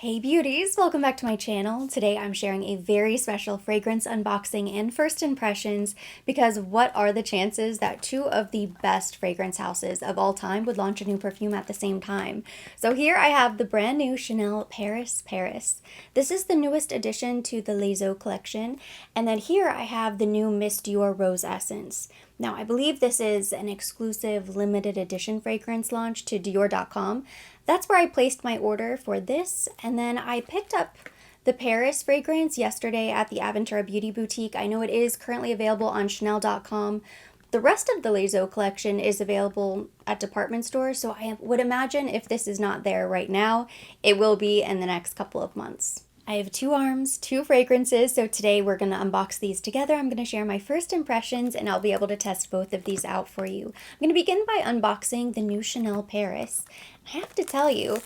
Hey beauties, welcome back to my channel. Today I'm sharing a very special fragrance unboxing and first impressions because what are the chances that two of the best fragrance houses of all time would launch a new perfume at the same time? So here I have the brand new Chanel Paris Paris. This is the newest addition to the Les Eaux collection, and then here I have the new Miss Dior Rose Essence. Now, I believe this is an exclusive limited edition fragrance launch to Dior.com. That's where I placed my order for this, and then I picked up the Paris fragrance yesterday at the Aventura Beauty Boutique. I know it is currently available on Chanel.com. The rest of the Les Eaux collection is available at department stores, so I would imagine if this is not there right now, it will be in the next couple of months. I have two arms, two fragrances, so today we're going to unbox these together. I'm going to share my first impressions and I'll be able to test both of these out for you. I'm going to begin by unboxing the new Chanel Paris. I have to tell you,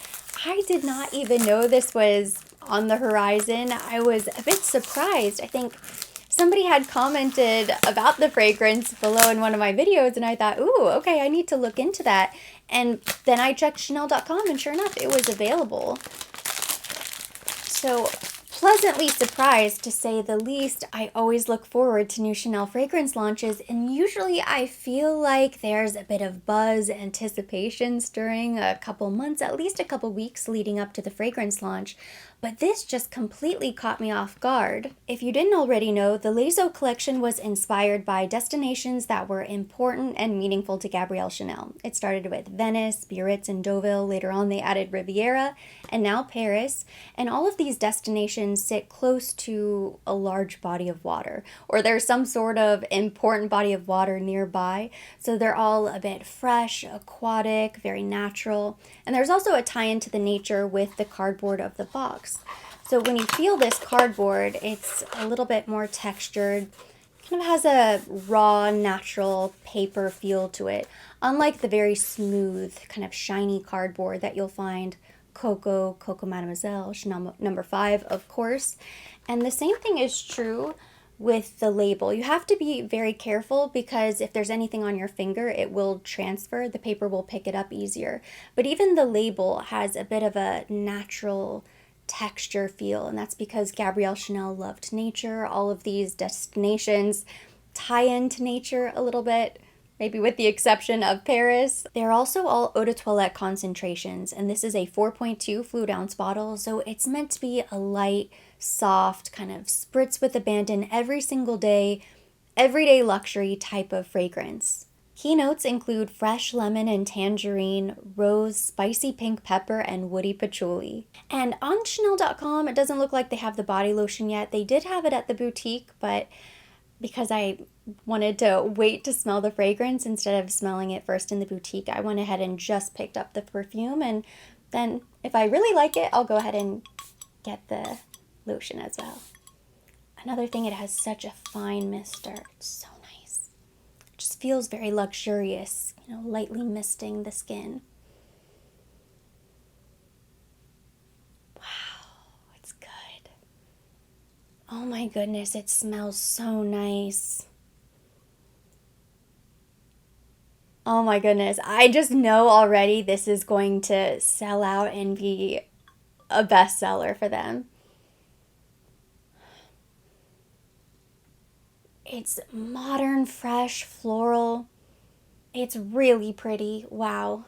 I did not even know this was on the horizon. I was a bit surprised. I think somebody had commented about the fragrance below in one of my videos and I thought, ooh, okay, I need to look into that. And then I checked Chanel.com and sure enough, it was available. So pleasantly surprised, to say the least. I always look forward to new Chanel fragrance launches, and usually I feel like there's a bit of buzz, anticipation stirring a couple months, at least a couple weeks leading up to the fragrance launch. But this just completely caught me off guard. If you didn't already know, the Les Eaux collection was inspired by destinations that were important and meaningful to Gabrielle Chanel. It started with Venice, Biarritz, and Deauville. Later on, they added Riviera, and now Paris. And all of these destinations sit close to a large body of water, or there's some sort of important body of water nearby. So they're all a bit fresh, aquatic, very natural. And there's also a tie-in to the nature with the cardboard of the box. So when you feel this cardboard, it's a little bit more textured, kind of has a raw, natural paper feel to it, unlike the very smooth, kind of shiny cardboard that you'll find Coco Mademoiselle, Chanel number 5, of course. And the same thing is true with the label. You have to be very careful because if there's anything on your finger, it will transfer. The paper will pick it up easier. But even the label has a bit of a natural texture feel, and that's because Gabrielle Chanel loved nature. All of these destinations tie into nature a little bit, maybe with the exception of Paris. They're also all eau de toilette concentrations, and this is a 4.2 fluid ounce bottle, so it's meant to be a light, soft, kind of spritz with abandon every single day, everyday luxury type of fragrance. Keynotes include fresh lemon and tangerine, rose, spicy pink pepper, and woody patchouli. And on Chanel.com, it doesn't look like they have the body lotion yet. They did have it at the boutique, but because I wanted to wait to smell the fragrance instead of smelling it first in the boutique, I went ahead and just picked up the perfume. And then if I really like it, I'll go ahead and get the lotion as well. Another thing, it has such a fine mister. It's so nice. It just feels very luxurious, lightly misting the skin. Wow, it's good. Oh my goodness, it smells so nice. Oh my goodness, I just know already this is going to sell out and be a bestseller for them. It's modern, fresh, floral. It's really pretty. Wow.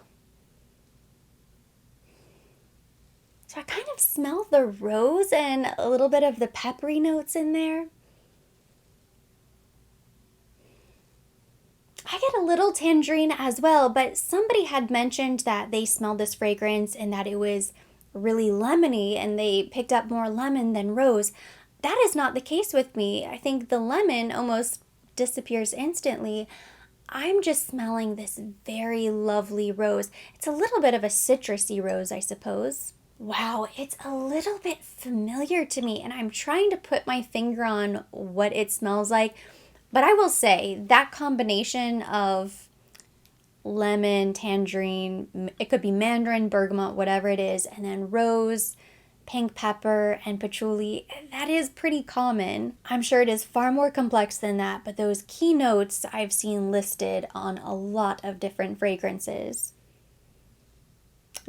So I kind of smell the rose and a little bit of the peppery notes in there. I get a little tangerine as well, but somebody had mentioned that they smelled this fragrance and that it was really lemony and they picked up more lemon than rose. That is not the case with me. I think the lemon almost disappears instantly. I'm just smelling this very lovely rose. It's a little bit of a citrusy rose, I suppose. Wow, it's a little bit familiar to me, and I'm trying to put my finger on what it smells like. But I will say that combination of lemon, tangerine, it could be mandarin, bergamot, whatever it is, and then rose, pink pepper, and patchouli, that is pretty common. I'm sure it is far more complex than that, but those key notes I've seen listed on a lot of different fragrances.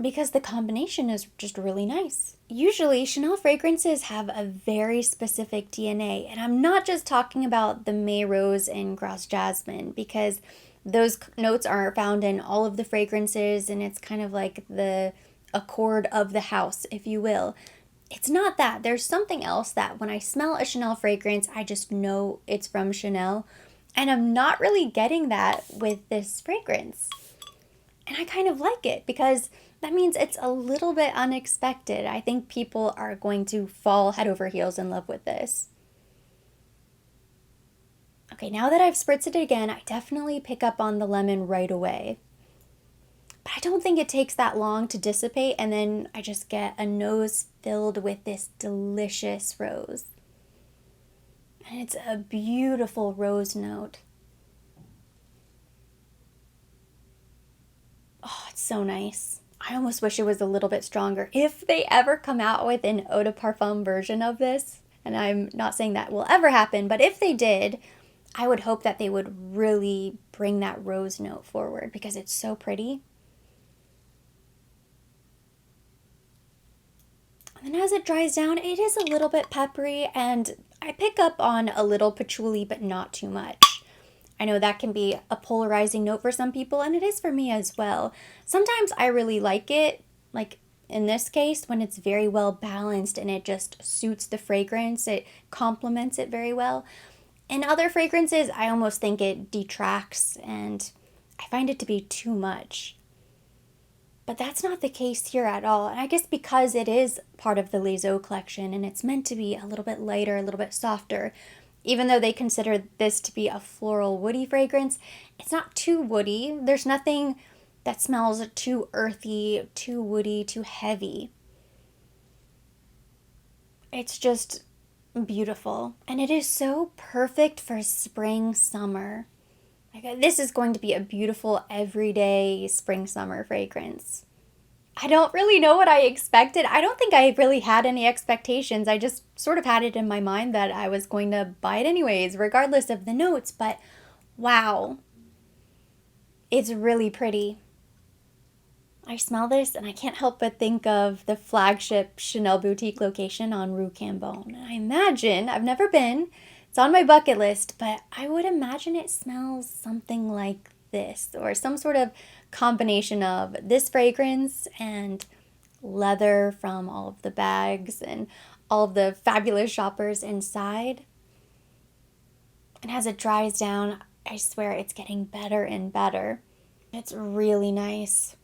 because the combination is just really nice. Usually, Chanel fragrances have a very specific DNA, and I'm not just talking about the May Rose and Grass Jasmine, because those notes are found in all of the fragrances, and it's kind of like the accord of the house, if you will. It's not that. There's something else that when I smell a Chanel fragrance, I just know it's from Chanel, and I'm not really getting that with this fragrance. And I kind of like it because that means it's a little bit unexpected. I think people are going to fall head over heels in love with this. Okay, now that I've spritzed it again, I definitely pick up on the lemon right away. But I don't think it takes that long to dissipate, and then I just get a nose filled with this delicious rose. And it's a beautiful rose note. Oh, it's so nice. I almost wish it was a little bit stronger. If they ever come out with an eau de parfum version of this, and I'm not saying that will ever happen, but if they did, I would hope that they would really bring that rose note forward because it's so pretty. And then as it dries down, it is a little bit peppery, and I pick up on a little patchouli, but not too much. I know that can be a polarizing note for some people, and it is for me as well. Sometimes I really like it, like in this case, when it's very well balanced and it just suits the fragrance, it complements it very well. In other fragrances, I almost think it detracts, and I find it to be too much. But that's not the case here at all. And I guess because it is part of the Les Eaux collection and it's meant to be a little bit lighter, a little bit softer, even though they consider this to be a floral woody fragrance, it's not too woody. There's nothing that smells too earthy, too woody, too heavy. It's just beautiful. And it is so perfect for spring, summer. Like, this is going to be a beautiful everyday spring, summer fragrance. I don't really know what I expected. I don't think I really had any expectations. I just sort of had it in my mind that I was going to buy it anyways, regardless of the notes. But wow, it's really pretty. I smell this and I can't help but think of the flagship Chanel boutique location on Rue Cambon. I imagine, I've never been, it's on my bucket list, but I would imagine it smells something like this, or some sort of combination of this fragrance and leather from all of the bags and all of the fabulous shoppers inside. And as it dries down, I swear it's getting better and better. It's really nice.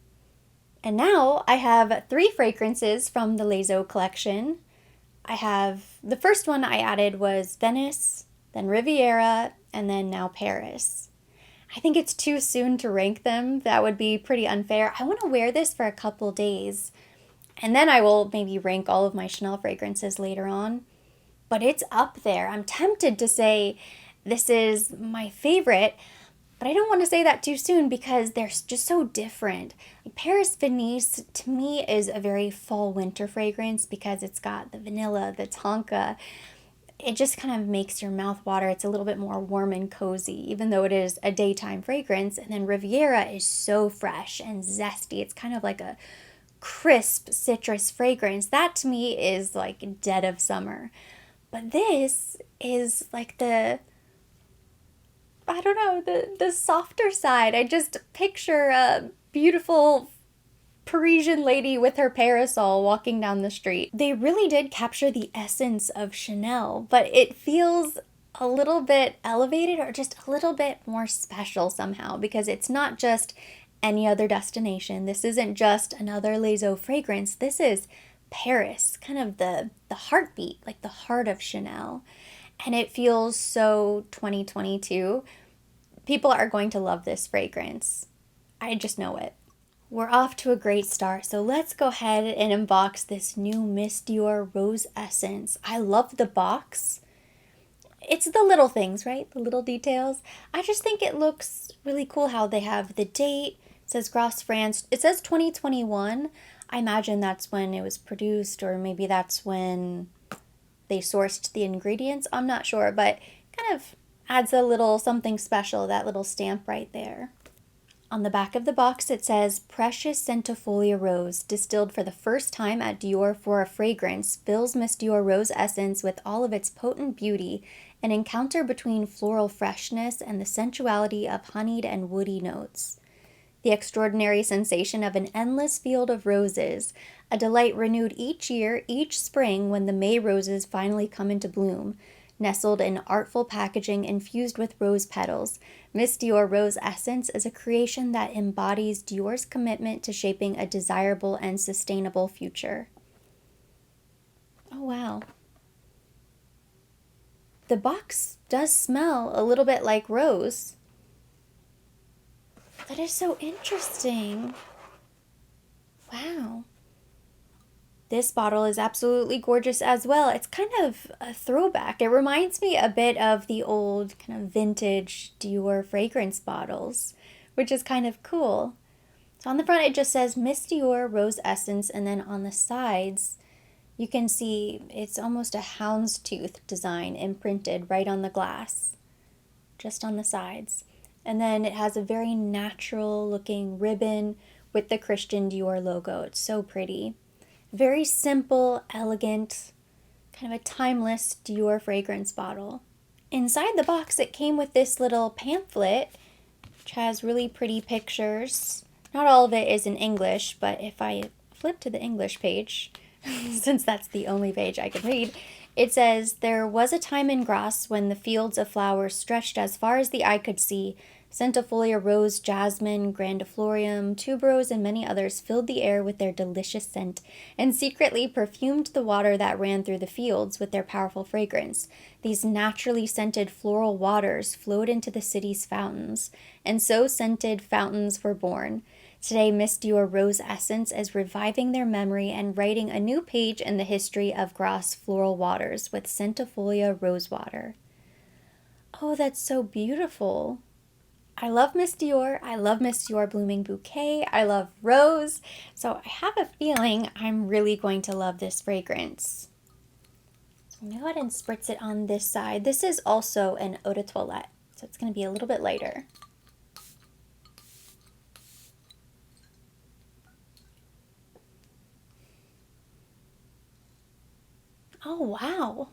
And now I have 3 fragrances from the Les Eaux collection. I have, the first one I added was Venice, then Riviera, and then now Paris. I think it's too soon to rank them. That would be pretty unfair. I want to wear this for a couple days, and then I will maybe rank all of my Chanel fragrances later on. But it's up there. I'm tempted to say this is my favorite, but I don't want to say that too soon because they're just so different. Like Paris Venice, to me, is a very fall-winter fragrance because it's got the vanilla, the tonka. It just kind of makes your mouth water. It's a little bit more warm and cozy, even though it is a daytime fragrance. And then Riviera is so fresh and zesty. It's kind of like a crisp citrus fragrance. That to me is like dead of summer. But this is like I don't know, the softer side. I just picture a beautiful Parisian lady with her parasol walking down the street. They really did capture the essence of Chanel, but it feels a little bit elevated or just a little bit more special somehow because it's not just any other destination. This isn't just another Les Eaux fragrance. This is Paris, kind of the heartbeat, like the heart of Chanel. And it feels so 2022. People are going to love this fragrance. I just know it. We're off to a great start, so let's go ahead and unbox this new Miss Dior Rose Essence. I love the box. It's the little things, right? The little details. I just think it looks really cool how they have the date. It says Grasse, France. It says 2021. I imagine that's when it was produced, or maybe that's when they sourced the ingredients. I'm not sure, but kind of adds a little something special, that little stamp right there. On the back of the box, it says, Precious Centifolia Rose, distilled for the first time at Dior for a fragrance, fills Miss Dior Rose Essence with all of its potent beauty, an encounter between floral freshness and the sensuality of honeyed and woody notes. The extraordinary sensation of an endless field of roses, a delight renewed each year, each spring when the May roses finally come into bloom. Nestled in artful packaging infused with rose petals, Miss Dior Rose Essence is a creation that embodies Dior's commitment to shaping a desirable and sustainable future. Oh, wow. The box does smell a little bit like rose. That is so interesting. Wow. This bottle is absolutely gorgeous as well. It's kind of a throwback. It reminds me a bit of the old kind of vintage Dior fragrance bottles, which is kind of cool. So on the front it just says Miss Dior Rose Essence, and then on the sides you can see it's almost a houndstooth design imprinted right on the glass, just on the sides. And then it has a very natural looking ribbon with the Christian Dior logo. It's so pretty. Very simple, elegant, kind of a timeless Dior fragrance bottle. Inside the box, it came with this little pamphlet, which has really pretty pictures. Not all of it is in English, but if I flip to the English page, since that's the only page I can read, it says, There was a time in Grasse when the fields of flowers stretched as far as the eye could see. Centifolia, rose, jasmine, grandiflorium, tuberose, and many others filled the air with their delicious scent, and secretly perfumed the water that ran through the fields with their powerful fragrance. These naturally scented floral waters flowed into the city's fountains, and so scented fountains were born. Today, Miss Dior Rose Essence is reviving their memory and writing a new page in the history of Grasse floral waters with Centifolia rose water. Oh, that's so beautiful. I love Miss Dior. I love Miss Dior Blooming Bouquet. I love rose. So I have a feeling I'm really going to love this fragrance. So I'm going to go ahead and spritz it on this side. This is also an eau de toilette, so it's going to be a little bit lighter. Oh, wow.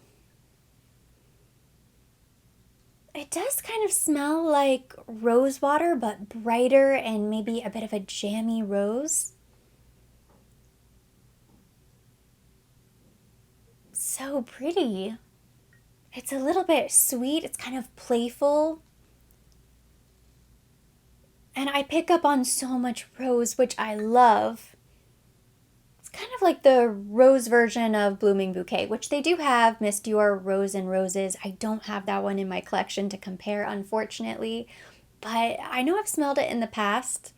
It does kind of smell like rose water, but brighter and maybe a bit of a jammy rose. So pretty. It's a little bit sweet. It's kind of playful. And I pick up on so much rose, which I love. Kind of like the rose version of Blooming Bouquet, which they do have, Miss Dior Rose and Roses. I don't have that one in my collection to compare, unfortunately, but I know I've smelled it in the past.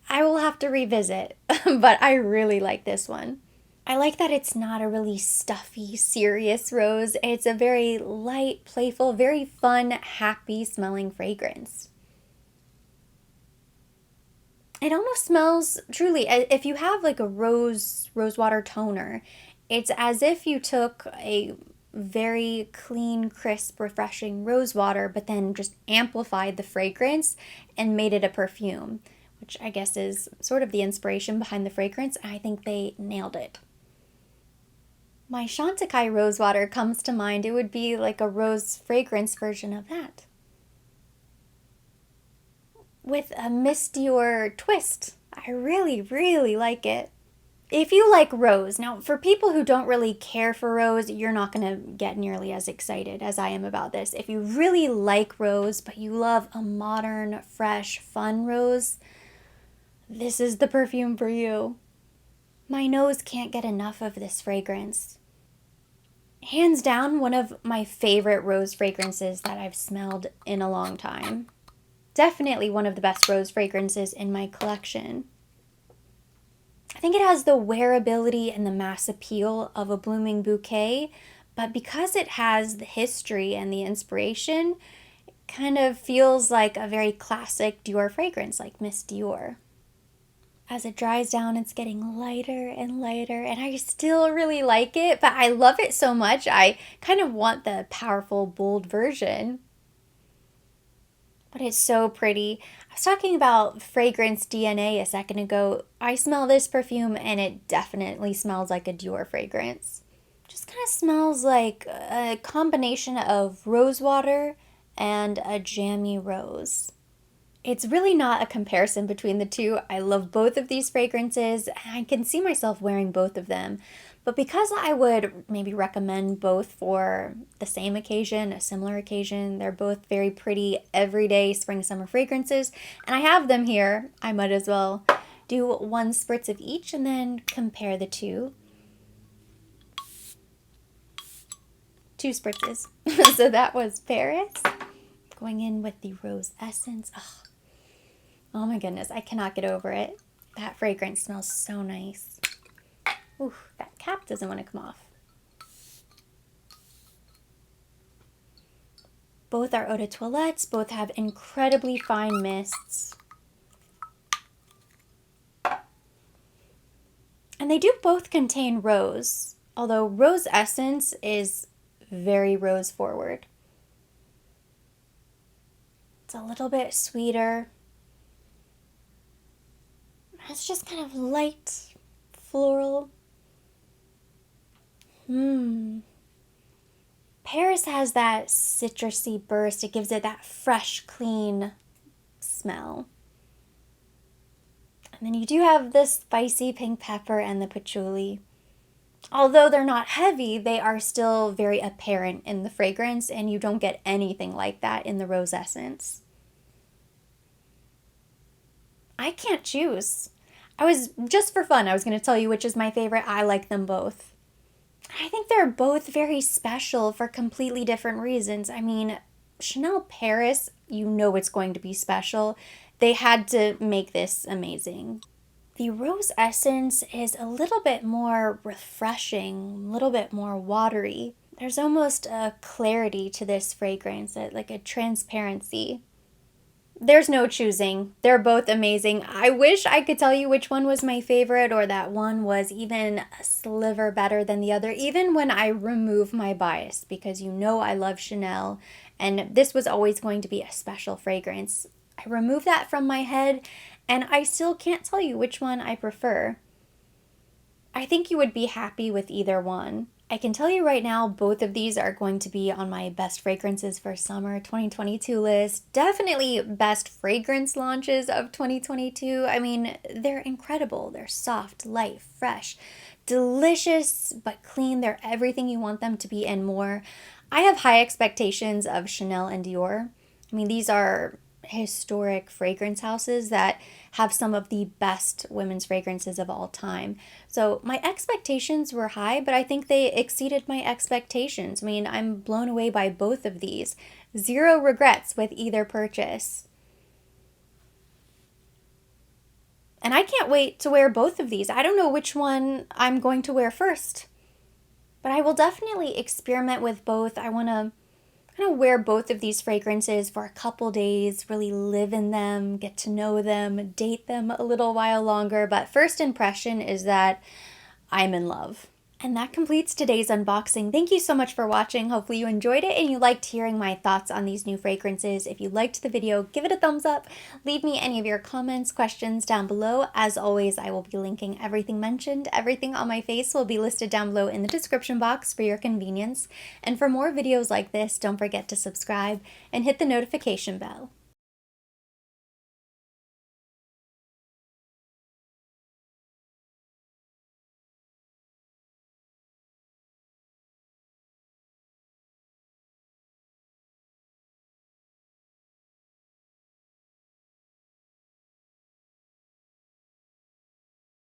I will have to revisit, but I really like this one. I like that it's not a really stuffy, serious rose. It's a very light, playful, very fun, happy smelling fragrance. It almost smells, truly, if you have like a rose water toner, it's as if you took a very clean, crisp, refreshing rose water, but then just amplified the fragrance and made it a perfume, which I guess is sort of the inspiration behind the fragrance. I think they nailed it. My Chantecaille rose water comes to mind. It would be like a rose fragrance version of that, with a Miss Dior twist. I really, really like it. If you like rose, now for people who don't really care for rose, you're not going to get nearly as excited as I am about this. If you really like rose, but you love a modern, fresh, fun rose, this is the perfume for you. My nose can't get enough of this fragrance. Hands down, one of my favorite rose fragrances that I've smelled in a long time. Definitely one of the best rose fragrances in my collection. I think it has the wearability and the mass appeal of a Blooming Bouquet, but because it has the history and the inspiration, it kind of feels like a very classic Dior fragrance, like Miss Dior. As it dries down, it's getting lighter and lighter, and I still really like it, but I love it so much, I kind of want the powerful, bold version. But it's so pretty. I was talking about fragrance DNA a second ago. I smell this perfume and it definitely smells like a Dior fragrance. Just kind of smells like a combination of rose water and a jammy rose. It's really not a comparison between the two. I love both of these fragrances and I can see myself wearing both of them. But because I would maybe recommend both for the same occasion, a similar occasion, they're both very pretty everyday spring summer fragrances, and I have them here, I might as well do one spritz of each and then compare the two. Two spritzes. So that was Paris. Going in with the Rose Essence. Oh my goodness, I cannot get over it. That fragrance smells so nice. Ooh, that cap doesn't want to come off. Both are eau de toilettes, both have incredibly fine mists. And they do both contain rose, although Rose Essence is very rose forward. It's a little bit sweeter. It's just kind of light, floral. Paris has that citrusy burst. It gives it that fresh, clean smell. And then you do have the spicy pink pepper and the patchouli. Although they're not heavy, they are still very apparent in the fragrance, and you don't get anything like that in the Rose Essence. I can't choose. Just for fun, I was going to tell you which is my favorite. I like them both. I think they're both very special for completely different reasons. I mean, Chanel Paris, you know it's going to be special. They had to make this amazing. The Rose Essence is a little bit more refreshing, a little bit more watery. There's almost a clarity to this fragrance, like a transparency. There's no choosing. They're both amazing. I wish I could tell you which one was my favorite or that one was even a sliver better than the other, even when I remove my bias, because you know I love Chanel and this was always going to be a special fragrance. I remove that from my head and I still can't tell you which one I prefer. I think you would be happy with either one. I can tell you right now, both of these are going to be on my best fragrances for summer 2022 list. Definitely best fragrance launches of 2022. I mean, they're incredible. They're soft, light, fresh, delicious, but clean. They're everything you want them to be and more. I have high expectations of Chanel and Dior. I mean, these are historic fragrance houses that have some of the best women's fragrances of all time. So my expectations were high, but I think they exceeded my expectations. I mean, I'm blown away by both of these. Zero regrets with either purchase. And I can't wait to wear both of these. I don't know which one I'm going to wear first, but I will definitely experiment with both. I want to kind of wear both of these fragrances for a couple days, really live in them, get to know them, date them a little while longer. But first impression is that I'm in love. And that completes today's unboxing. Thank you so much for watching. Hopefully you enjoyed it and you liked hearing my thoughts on these new fragrances. If you liked the video, give it a thumbs up. Leave me any of your comments, questions down below. As always, I will be linking everything mentioned. Everything on my face will be listed down below in the description box for your convenience. And for more videos like this, don't forget to subscribe and hit the notification bell.